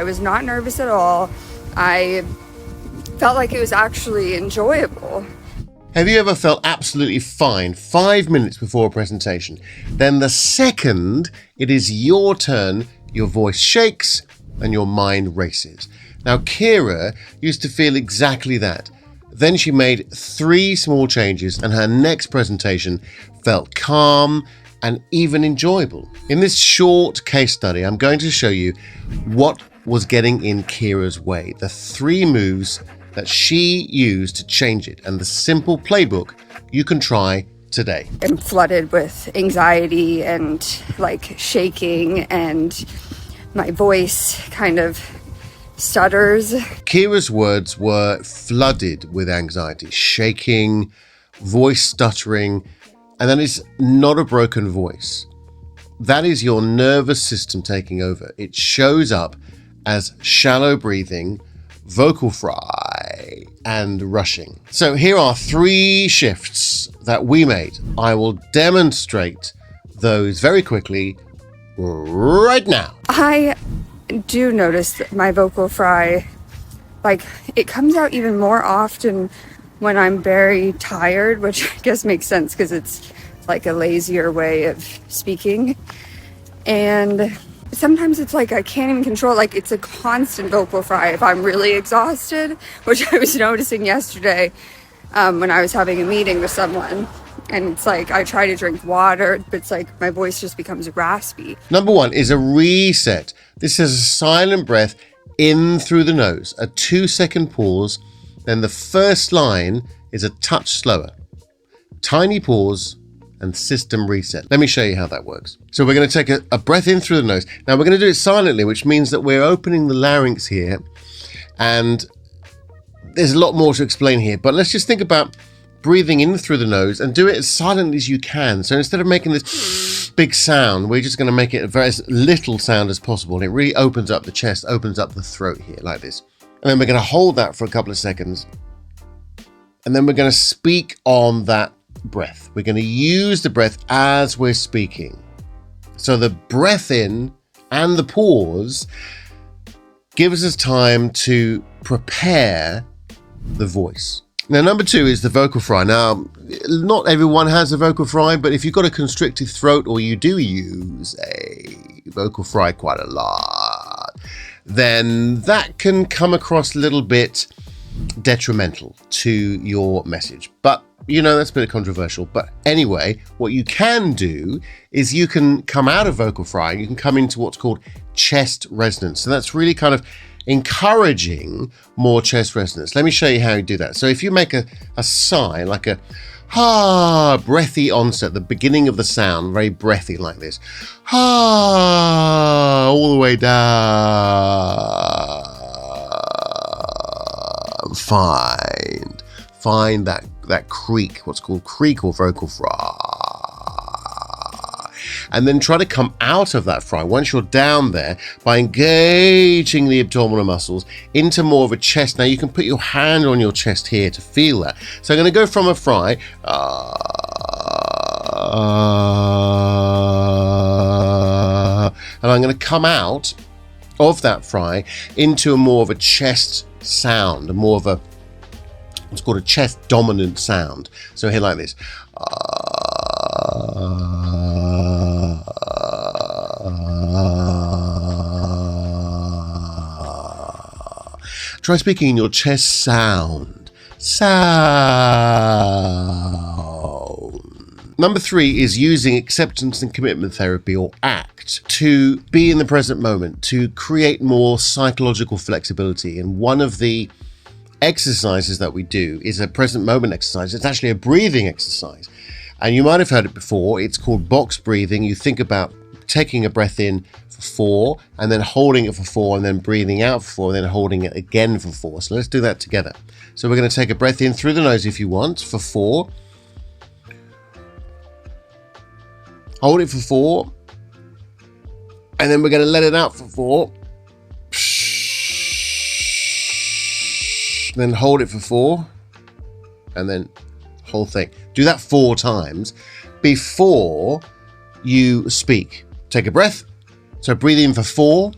I was not nervous at all. I felt like it was actually enjoyable. Have you ever felt absolutely fine 5 minutes before a presentation? Then the second it is your turn, your voice shakes and your mind races. Now, Kira used to feel exactly that. Then she made 3 small changes and her next presentation felt calm and even enjoyable. In this short case study, I'm going to show you what was getting in Kira's way, the 3 moves that she used to change it, and the simple playbook you can try today. I'm flooded with anxiety and like shaking, and my voice kind of stutters. Kira's words were flooded with anxiety, shaking, voice stuttering, and that is not a broken voice. That is your nervous system taking over. It shows up as shallow breathing, vocal fry, and rushing. So here are 3 shifts that we made. I will demonstrate those very quickly right now. I do notice that my vocal fry, like, it comes out even more often when I'm very tired, which I guess makes sense because it's like a lazier way of speaking. And sometimes it's like I can't even control, like it's a constant vocal fry if I'm really exhausted, which I was noticing yesterday when I was having a meeting with someone. And it's like I try to drink water, but it's like my voice just becomes raspy. Number 1 is a reset. This is a silent breath in through the nose, a 2-second pause, then the first line is a touch slower. Tiny pause and system reset. Let me show you how that works. So we're going to take a breath in through the nose. Now we're going to do it silently, which means that we're opening the larynx here, and there's a lot more to explain here, but let's just think about breathing in through the nose and do it as silently as you can. So instead of making this big sound, we're just going to make it a very little sound as possible, and it really opens up the chest, opens up the throat here like this. And then we're going to hold that for a couple of seconds, and then we're going to speak on that breath. We're going to use the breath as we're speaking. So the breath in and the pause gives us time to prepare the voice. Now, number 2 is the vocal fry. Now, not everyone has a vocal fry, but if you've got a constricted throat or you do use a vocal fry quite a lot, then that can come across a little bit detrimental to your message. But you know, that's a bit controversial. But anyway, what you can do is you can come out of vocal fry and you can come into what's called chest resonance. So that's really kind of encouraging more chest resonance. Let me show you how you do that. So if you make a sigh, like a breathy onset, the beginning of the sound, very breathy like this, all the way down. Find that creak, what's called creak or vocal fry, and then try to come out of that fry once you're down there by engaging the abdominal muscles into more of a chest. Now you can put your hand on your chest here to feel that. So I'm going to go from a fry and I'm going to come out of that fry into a more of a chest sound, more of a what's called a chest dominant sound. So here like this. Try speaking in your chest sound. Number 3 is using acceptance and commitment therapy, or ACT, to be in the present moment, to create more psychological flexibility. And one of the exercises that we do is a present moment exercise. It's actually a breathing exercise, and you might have heard it before. It's called box breathing. You think about taking a breath in for 4 and then holding it for 4 and then breathing out for 4 and then holding it again for 4. So let's do that together. So we're going to take a breath in through the nose if you want for 4, hold it for 4, and then we're going to let it out for 4. Then hold it for 4, and then whole thing. Do that 4 times before you speak. Take a breath. So breathe in for 4,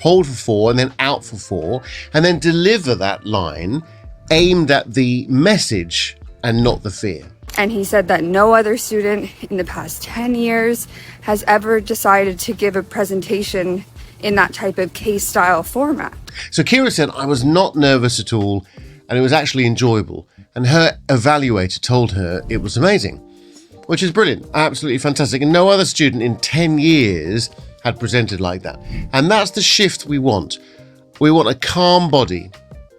hold for 4 and then out for 4, and then deliver that line aimed at the message and not the fear. And he said that no other student in the past 10 years has ever decided to give a presentation in that type of case style format. So Kira said, I was not nervous at all, and it was actually enjoyable. And her evaluator told her it was amazing, which is brilliant, absolutely fantastic. And no other student in 10 years had presented like that. And that's the shift we want. We want a calm body.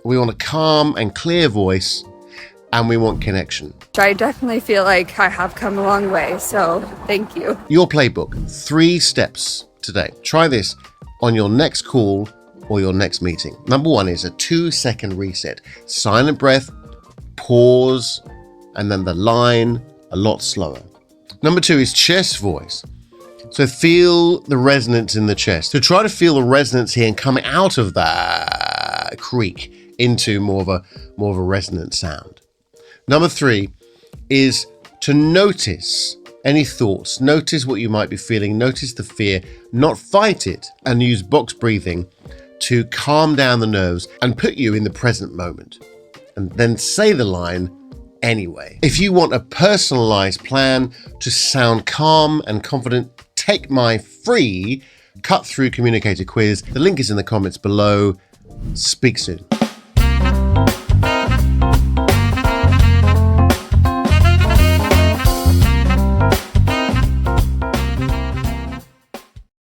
We want a calm and clear voice, and we want connection. I definitely feel like I have come a long way, so thank you. Your playbook, 3 steps today. Try this on your next call or your next meeting. Number 1 is a 2-second reset. Silent breath, pause, and then the line a lot slower. Number 2 is chest voice. So feel the resonance in the chest. So try to feel the resonance here and come out of that creak into more of a resonant sound. Number 3 is to notice any thoughts. Notice what you might be feeling. Notice the fear, not fight it, and use box breathing to calm down the nerves and put you in the present moment. And then say the line anyway. If you want a personalized plan to sound calm and confident, take my free cut-through communicator quiz. The link is in the comments below. Speak soon.